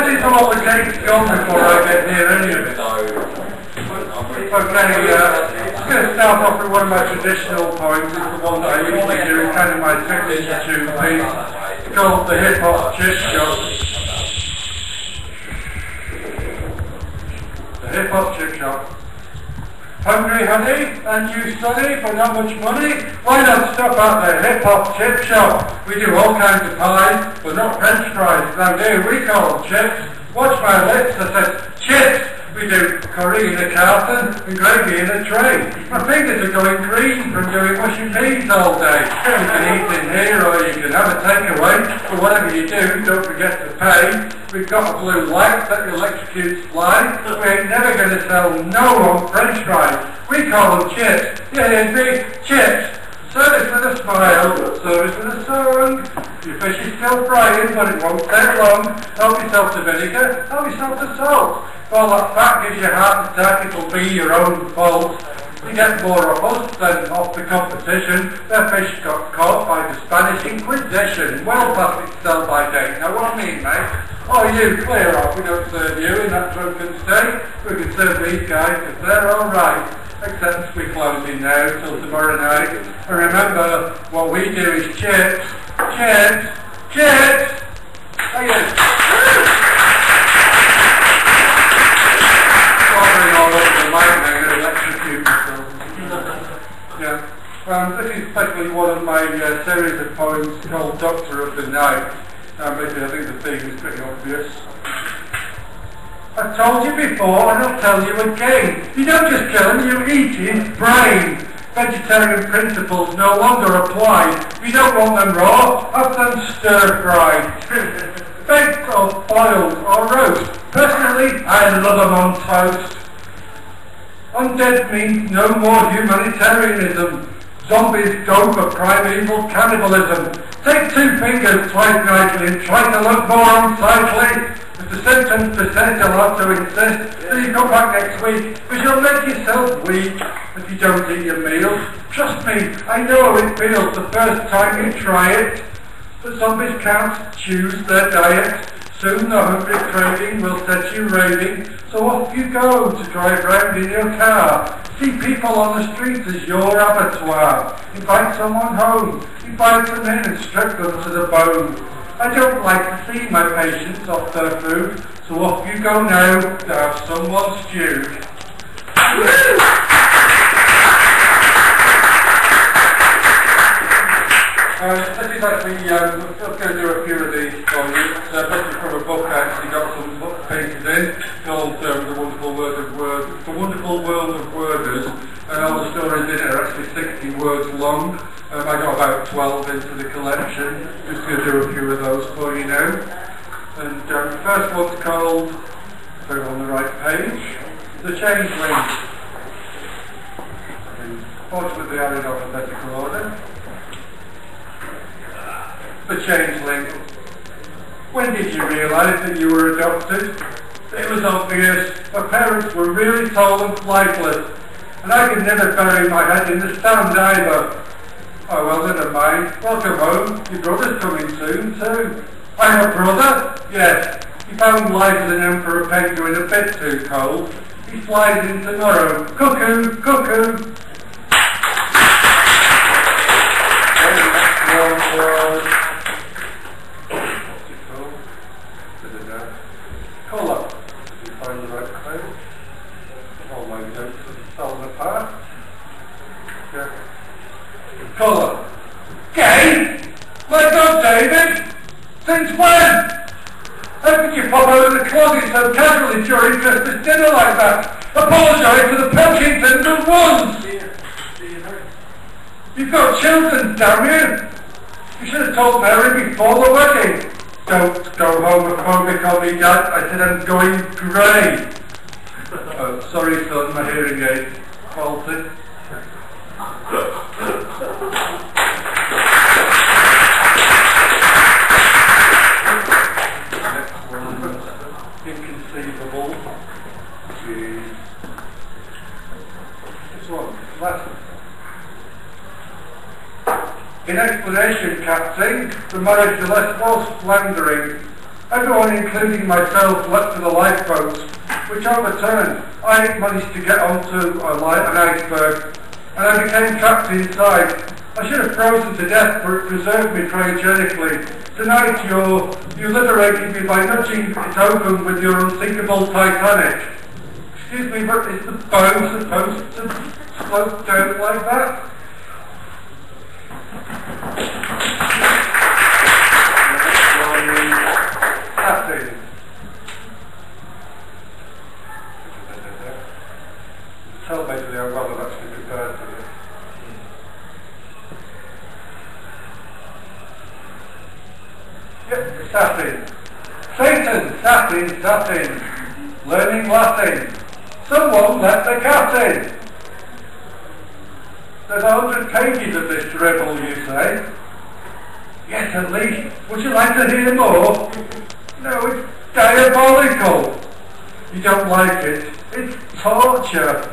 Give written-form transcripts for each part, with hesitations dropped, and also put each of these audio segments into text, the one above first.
is all the game's gone before I get near any of it. Okay, I'm going to start off with one of my traditional points. It's the one that I usually do, it's kind of my signature piece. It's called the Hip Hop Chip Shop. The Hip Hop Chip Shop. Hungry, honey, and you, sonny, for not much money? Why not stop at the Hip Hop Chip Shop? We do all kinds of pies, but not French fries. Round here we call them chips. Watch my lips, I said chips. We do curry in a carton and gravy in a tray. My fingers are going green from doing washing peas all day. You can eat in here or you can have a takeaway, but whatever you do, don't forget to pay. We've got a blue light that electrocutes flies. We ain't never going to sell no one French fries. We call them chips. You hear me? Chips. Service with a smile, service with a song. Your fish is still frying, but it won't take long. Help yourself to vinegar, help yourself to salt. If all that fat gives you a heart attack, it'll be your own fault. You get more of us than off the competition. Their fish got caught by the Spanish Inquisition. Well past its sell-by date. Now what I mean, mate? Oh, you, clear off. We don't serve you in that drunken state. We can serve these guys because they're all right. Except we're closing now till tomorrow night. And remember, what we do is chips, chips, chips. Thank you. Covering all over the mic now, going to electrocute myself. Yeah. This is especially one of my series of poems called Doctor of the Night. Basically, I think the theme is pretty obvious. I've told you before, and I'll tell you again. You don't just kill him, you eat his brain. Vegetarian principles no longer apply. If you don't want them raw, have them stir-fried. Baked or boiled or roast. Personally, I love them on toast. Undead means no more humanitarianism. Zombies go for primeval cannibalism. Take 2 fingers twice nightly and try to look more unsightly. If the symptoms persist, you'll have to insist that you come back next week, because you'll make yourself weak if you don't eat your meals. Trust me, I know how it feels the first time you try it. But zombies can't choose their diet. Soon the hungry craving will set you raving. So off you go to drive round in your car. See people on the streets as your abattoir. Invite someone home. Invite them in and strip them to the bone. I don't like to see my patients off their food, so off you go now to have someone stewed. This is actually, I'm just going to do a few of these for you. It's basically from a book I actually got some book pieces in, called The Wonderful World of Worders, and all the stories in it are actually 60 words long. I got about 12 into the collection. Just going to do a few of those for you now. And the first one's called, put it on the right page, The Changeling. Unfortunately, I'm in alphabetical order. The Changeling. When did you realise that you were adopted? It was obvious. My parents were really tall and flightless, and I could never bury my head in the sand either. Oh well, never mind. Welcome home. Your brother's coming soon too. I have a brother? Yes. He found life as an emperor penguin a bit too cold. He flies in tomorrow. Cuckoo, cuckoo. The next one was... what's it called? Colour. Did you find the right page? All my notes are falling apart. Yeah. Colour. Gay? My God, David! Since when? How could you pop out of the closet so casually during Christmas dinner like that? Apologise to the Pilkingtons at once! You've got children, damn you! You should have told Mary before the wedding. Don't go homophobic on me, Dad. I said I'm going grey. Oh, sorry, son, my hearing aid faulty. Next one, inconceivable. Jeez. This one, last. In explanation, Captain, the marriage to less false slandering. Everyone, including myself, leapt to the lifeboats, which overturned. I managed to get onto an iceberg, and I became trapped inside. I should have frozen to death, but it preserved me cryogenically. Tonight you liberated me by nudging it open with your unsinkable Titanic. Excuse me, but is the bow supposed to float down like that? Tell basically how well I've actually prepared for this. Yep, satin. Satan, satin, satin. Learning Latin. Someone let the cat in. There's 100 pages of this dribble, you say? Yes, at least. Would you like to hear more? No, it's diabolical. You don't like it. It's torture.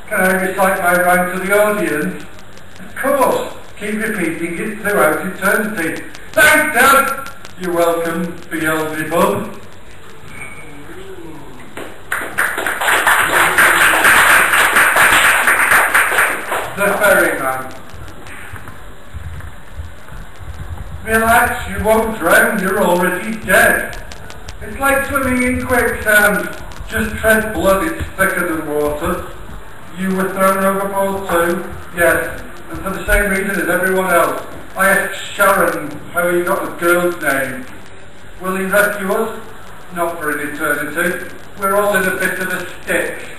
Can I recite my rhyme to the audience? Of course. Keep repeating it throughout eternity. Thanks, Dad! You're welcome, Beelzebub. The ferryman. Relax, you won't drown, you're already dead. It's like swimming in quicksand. Just tread blood, it's thicker than water. You were thrown overboard too? Yes, and for the same reason as everyone else. I asked Sharon how he got the girl's name. Will he rescue us? Not for an eternity. We're all in a bit of a stick.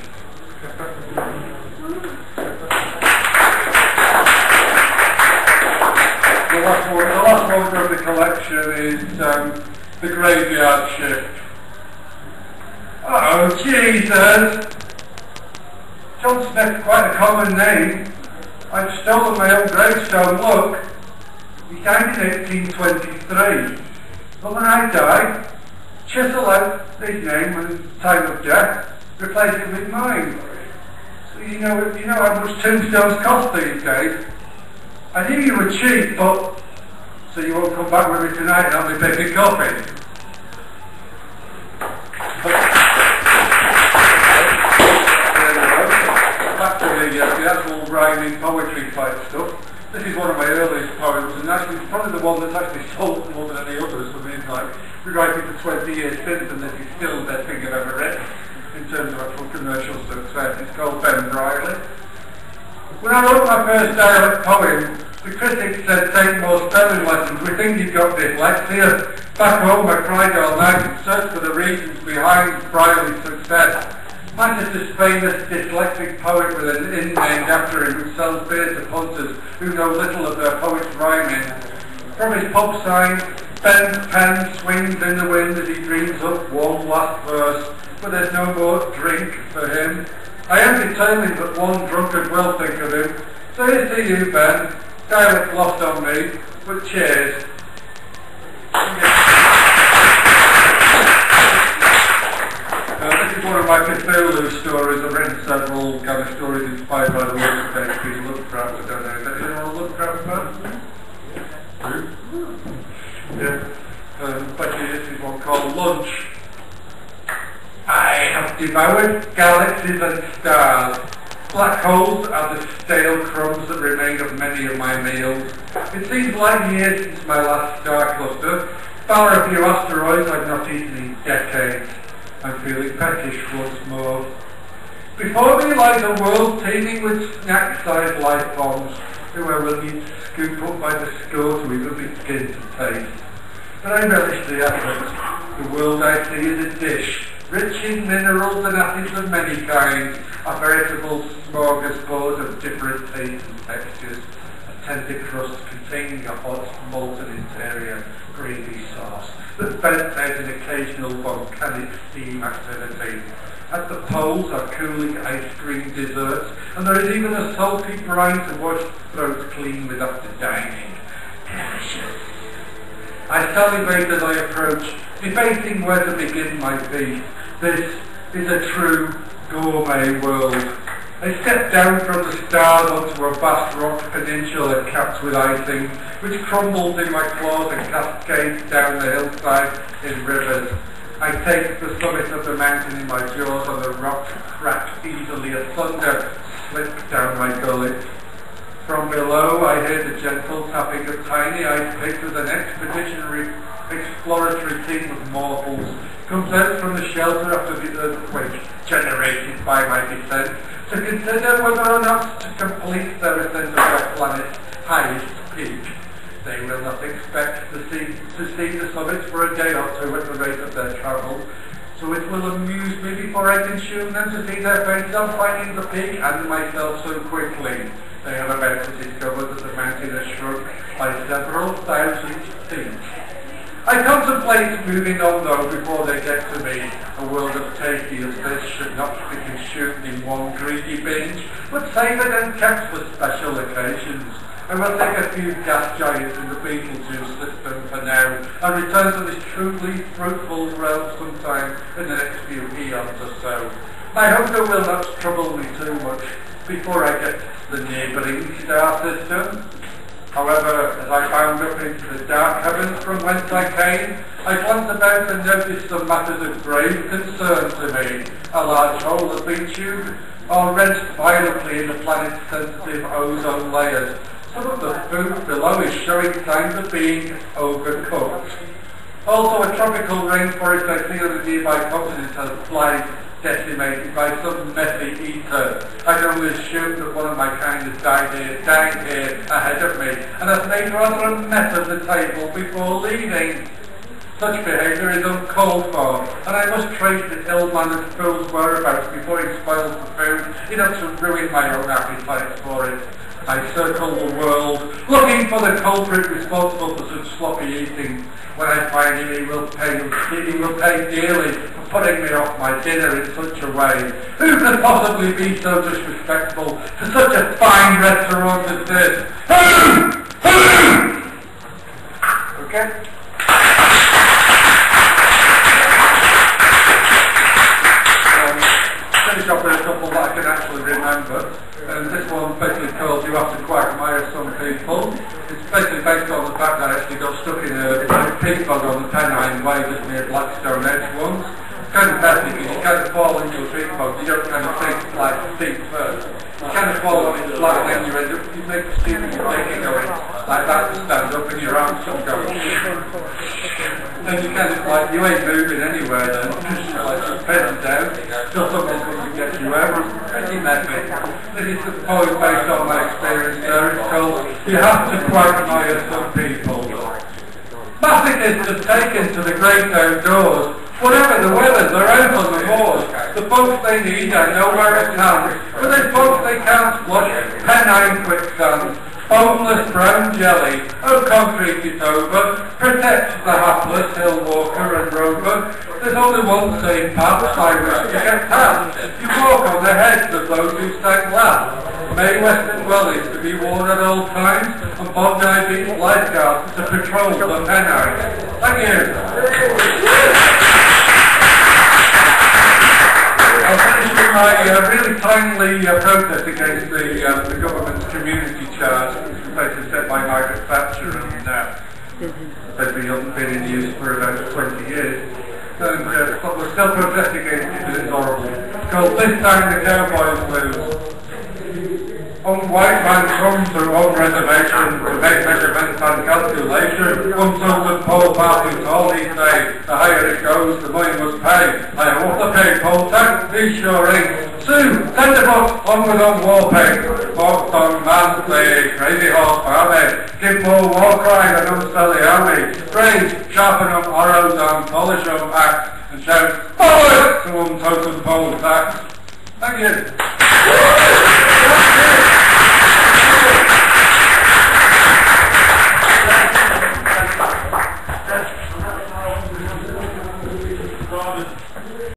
The last one from the collection is The Graveyard Shift. Oh, Jesus! John Smith's quite a common name. I've stolen my own gravestone, look. He died in 1823. But when I die, chisel out his name and time of death, replace it with mine. So you know how much tombstones cost these days. I knew you were cheap, but so you won't come back with me tonight and help me make a coffee. Back to the actual rhyming poetry type stuff. This is one of my earliest poems, and actually it's probably the one that's actually sold more than any others. I mean, like, rewriting for 20 years since, and this is still the best thing I've ever read in terms of actual commercial success. It's called Ben Briley. When I wrote my first dialect poem, the critics said take more spelling lessons. We think you've got dyslexia. Back home I cried all night and searched for the reasons behind Briley's success. Manchester's famous dyslexic poet with an inn named after him who sells beer to punters who know little of their poet's rhyming. From his pub sign, Ben's pen swings in the wind as he dreams up one last verse, but there's no more drink for him. I am determined that one drunkard will think of him. So here's to you, Ben. Dialect lost on me, but cheers. This is one of my Cthulhu stories. I've written several kind of stories inspired by the works of H.P. Lovecraft. I don't know, is anyone a Lovecraft fan? Yeah. Especially this is one called Lunch. I have devoured galaxies and stars. Black holes are the stale crumbs that remain of many of my meals. It seems like years since my last star cluster. Far a few asteroids I've not eaten in decades. I'm feeling peckish once more. Before me lies a world teeming with snack-sized life forms who I will need to scoop up by the score to even begin to taste. But I relish the effort. The world I see is a dish, rich in minerals and acids of many kinds, a veritable smorgasbord of different tastes and textures, a tender crust containing a hot, molten interior, gravy sauce that vents out an occasional volcanic steam activity. At the poles are cooling ice cream desserts, and there is even a salty brine to wash throats clean with after dining. Delicious. I salivate as I approach, debating where to begin my feast. This is a true gourmet world. I stepped down from the stars onto a vast rock peninsula capped with icing, which crumbled in my claws and cascades down the hillside in rivers. I take the summit of the mountain in my jaws, and the rocks cracked easily asunder, slipped down my gullet. From below I heard the gentle tapping of tiny ice picks as an expeditionary exploratory team of mortals comes out from the shelter after the earthquake generated by my descent to consider whether or not to complete their ascent of our planet's highest peak. They will not expect to see the summit for a day or two at the rate of their travel, so it will amuse me before I consume them to see their faces on finding the peak and myself so quickly. They are about to discover that the mountain has shrunk by several thousand feet. I contemplate moving on though before they get to me. A world of tasty as this should not be consumed in one greedy binge, but savoured and kept for special occasions. I will take a few gas giants in the Beetlejuice system for now, and return to this truly fruitful realm sometime in the next few eons or so. My hunger will not trouble me too much before I get to the neighbouring star system. However, as I bound up into the dark heavens from whence I came, I glanced about and noticed some matters of grave concern to me. A large hole has been chewed or wrenched violently in the planet's sensitive ozone layers. Some of the food below is showing signs of being overcooked. Also, a tropical rainforest I see on the nearby continent has flies decimated by some messy eater. I can only assume that one of my kind has died here ahead of me, and has made rather a mess of the table before leaving. Such behaviour is uncalled for, and I must trace the ill-mannered fool's whereabouts before he spoils the food, enough to ruin my own appetite for it. I circle the world, looking for the culprit responsible for such sloppy eating. When I find him, he will pay dearly for putting me off my dinner in such a way. Who could possibly be so disrespectful to such a fine restaurant as this? Okay? Finish off with a couple that I can actually remember. And this one basically called You Have to Quagmire Some People. It's basically based on the fact that I actually got stuck in a pig bog on the Pennine Way just near Blackstone Edge once. It's kind of messy because you kind of fall into a pig bog, you don't kind of think like feet first. You kind of fall on it flat and then you end up, you make a stupid mistake going like that to stand up and your arms don't go. Then you kind of like, you ain't moving anywhere then, because you're like just heading down, till somebody's going to get you over. Pretty messy. This is the poem based on my experience there. It's called You Have to Quagmire Some People. Masochists have taken to the great outdoors. Whatever the weather, they're out on the moors. The boats they need are nowhere at hand, but there's boats they can't flush, Pennine quicksand, foamless brown jelly, oh concrete it over, protect the hapless hill walker and rover. There's only one safe path by which to get past. You walk on the heads of those who sang last. May Western wellies to be worn at all times, and Bondi Beach lifeguards to patrol the Pennine. Thank you. I'll finish with my really timely protest against the government's community charge, which was basically set by Margaret Thatcher and basically hasn't been in use for about 20 years. And but we're still protesting against it because it's horrible. It's called This Time the Cowboys Lose. On white man comes through on reservation to make measurements and calculation. Untold pole parties, all he say, the higher it goes, the more you must pay. I want to pay poll tax, insuring. Sue, tenderfoot, onward on war pay. Fox on Mansley, crazy horse farming. Give more war cry than unsell the army. Praise, sharpen up arrows and polish up axe. And shout, forward to untold poll tax. Thank you.